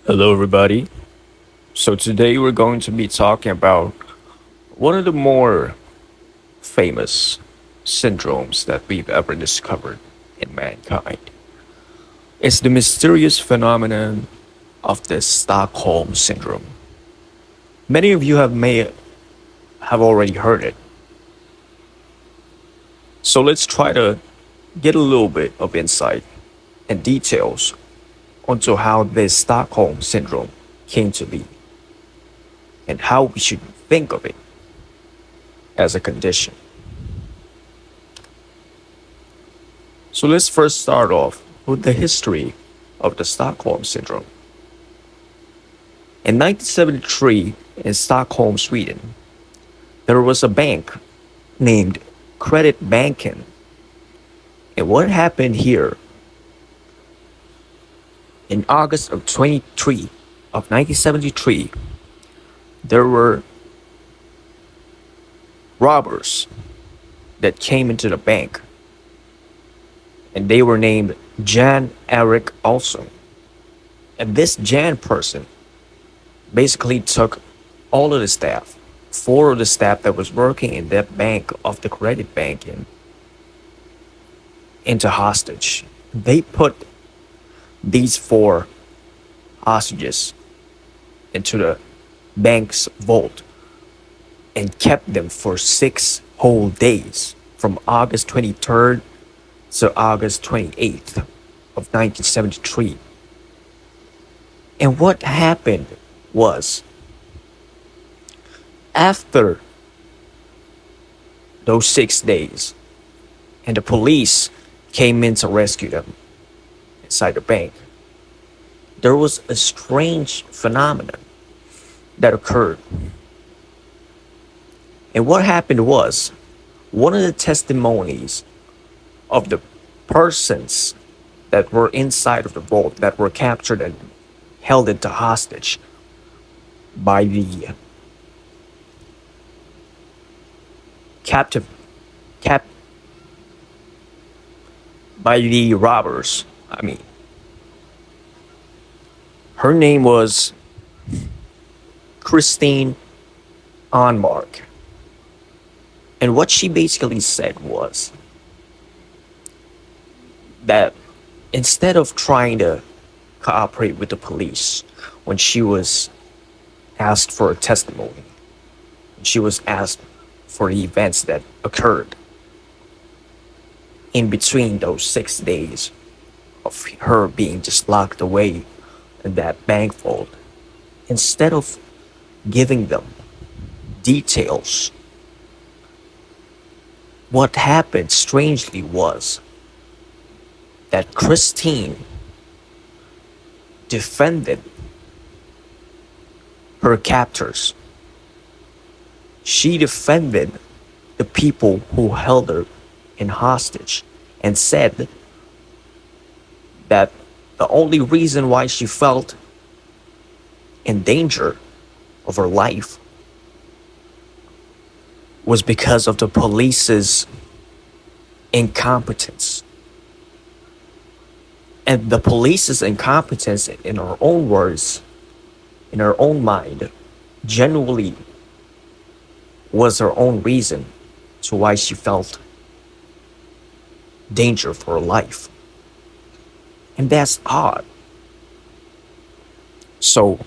Hello, everybody. So, today we're going to be talking about one of the more famous syndromes that we've ever discovered in mankind. It's the mysterious phenomenon of the Stockholm Syndrome. Many of you may have already heard it. So, let's try to get a little bit of insight and details onto how this Stockholm Syndrome came to be and how we should think of it as a condition. So let's first start off with the history of the Stockholm Syndrome. In 1973, in Stockholm, Sweden, there was a bank named Credit Banken. And what happened here in August of 23 of 1973, there were robbers that came into the bank, and they were named Jan Erik Olsson. And this Jan person basically took all of the staff, four of the staff that was working in that bank of the credit banking, into hostage. They put these four hostages into the bank's vault and kept them for 6 whole days from August 23rd to August 28th of 1973. And what happened was, after those 6 days, and the police came in to rescue them inside the bank, there was a strange phenomenon that occurred. And what happened was, one of the testimonies of the persons that were inside of the vault that were captured and held into hostage by the captive cap by the robbers. I mean, her name was Christine Onmark. And what she basically said was that instead of trying to cooperate with the police when she was asked for a testimony, she was asked for the events that occurred in between those 6 days of her being just locked away in that bank vault. Instead of giving them details, what happened strangely was that Christine defended her captors. She defended the people who held her in hostage and said that the only reason why she felt in danger of her life was because of the police's incompetence. And the police's incompetence, in her own words, in her own mind, genuinely was her own reason to why she felt danger for her life. And that's odd. So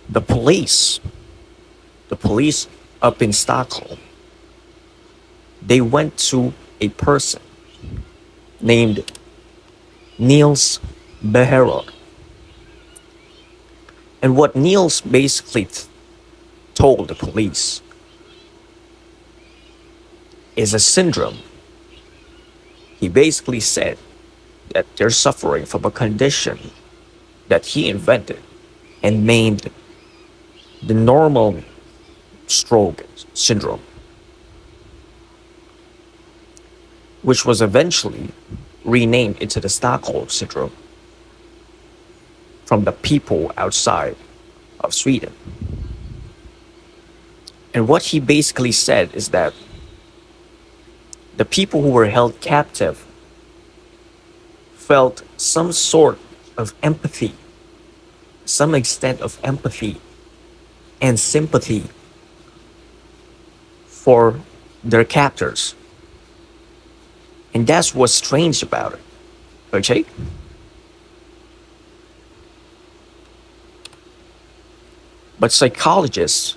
the police, the police up in Stockholm, they went to a person named Niels Beherog. And what Niels basically told the police is a syndrome. He basically said that they're suffering from a condition that he invented and named the normal stroke syndrome, which was eventually renamed into the Stockholm Syndrome from the people outside of Sweden. And what he basically said is that the people who were held captive felt some sort of empathy some extent of empathy and sympathy for their captors. And that's what's strange about it. Okay? But psychologists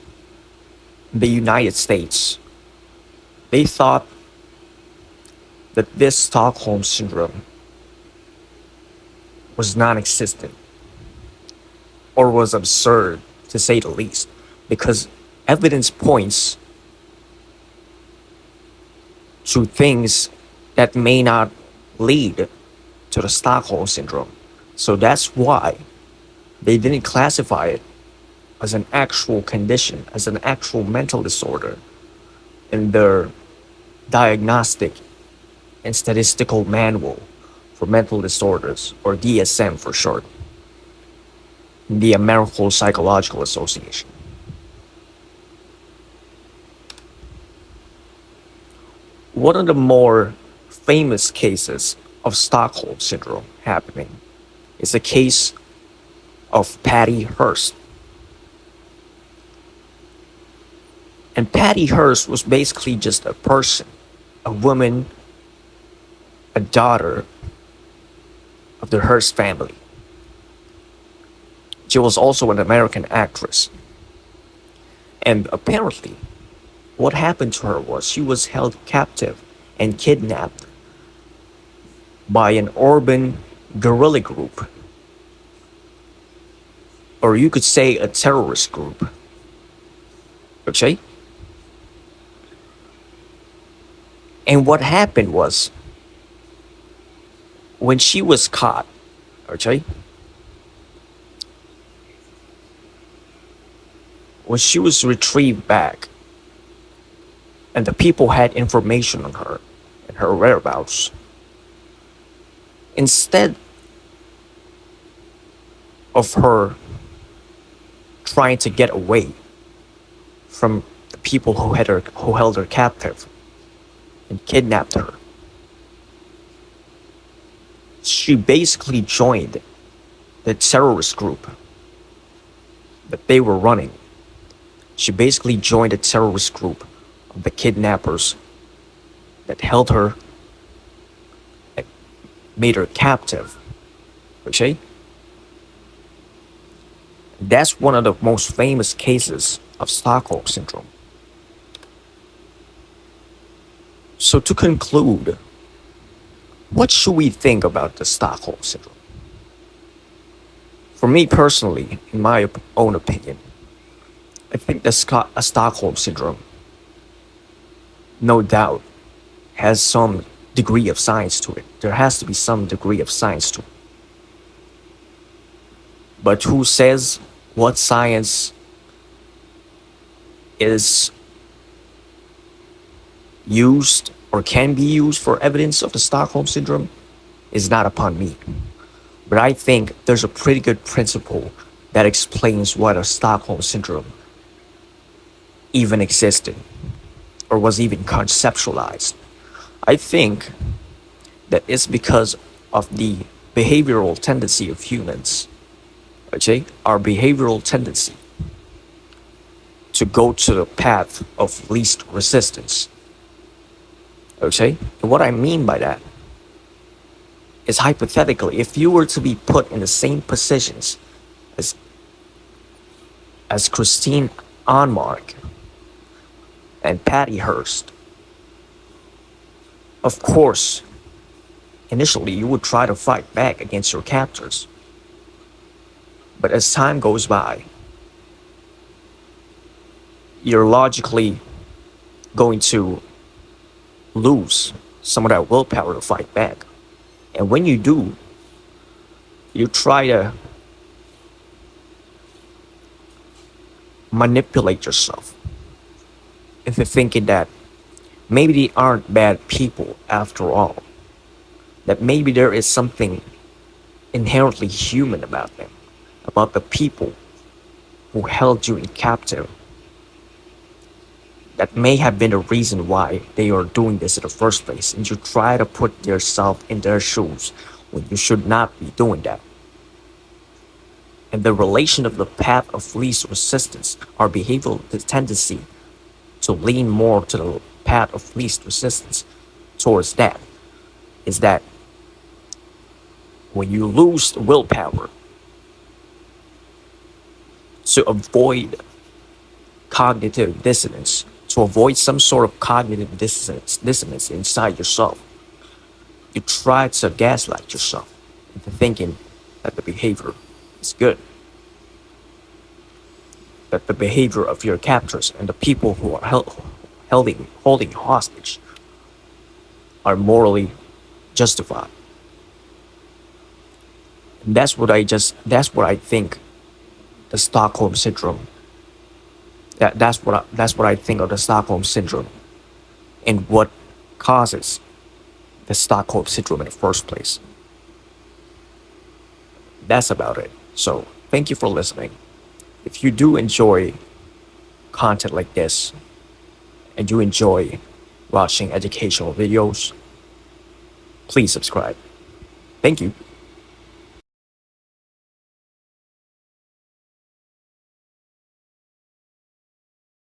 in the United States, they thought that this Stockholm Syndrome was non existent or was absurd to say the least, because evidence points to things that may not lead to the Stockholm Syndrome. So that's why they didn't classify it as an actual condition, as an actual mental disorder in their diagnostic and statistical manual for mental disorders, or DSM for short, the American Psychological Association. One of the more famous cases of Stockholm Syndrome happening is the case of Patty Hearst. And Patty Hearst was basically just a person, a woman, a daughter of the Hearst family. She was also an American actress. And apparently, what happened to her was she was held captive and kidnapped by an urban guerrilla group, or you could say a terrorist group. Okay? And what happened was, when she was caught, okay, when she was retrieved back, and the people had information on her and her whereabouts, instead of her trying to get away from the people who held her captive and kidnapped her, she basically joined the terrorist group that they were running. She basically joined the terrorist group of the kidnappers that held her and made her captive. Okay? That's one of the most famous cases of Stockholm Syndrome. So to conclude, what should we think about the Stockholm Syndrome? For me personally, in my own opinion, I think the Stockholm Syndrome, no doubt, has some degree of science to it. There has to be some degree of science to it. But who says what science is used or can be used for evidence of the Stockholm Syndrome is not upon me. But I think there's a pretty good principle that explains why the Stockholm Syndrome even existed or was even conceptualized. I think that it's because of the behavioral tendency of humans. Okay? Our behavioral tendency to go to the path of least resistance. Okay? And what I mean by that is, hypothetically, if you were to be put in the same positions as Christine Onmark and Patty Hearst, of course, initially you would try to fight back against your captors. But as time goes by, you're logically going to lose some of that willpower to fight back. And when you do, you try to manipulate yourself into thinking that maybe they aren't bad people after all. That maybe there is something inherently human about them, about the people who held you in captive, that may have been the reason why they are doing this in the first place. And you try to put yourself in their shoes when you should not be doing that. and the relation of the path of least resistance, our behavioral tendency to lean more to the path of least resistance towards that is that when you lose willpower to avoid cognitive dissonance, to avoid some sort of cognitive dissonance inside yourself, you try to gaslight yourself into thinking that the behavior is good, that the behavior of your captors and the people who are holding you hostage are morally justified. And that's what I think the Stockholm syndrome. That's what I think of the Stockholm syndrome and what causes the Stockholm syndrome in the first place. That's about it. So thank you for listening. If you do enjoy content like this and you enjoy watching educational videos, please subscribe. Thank you.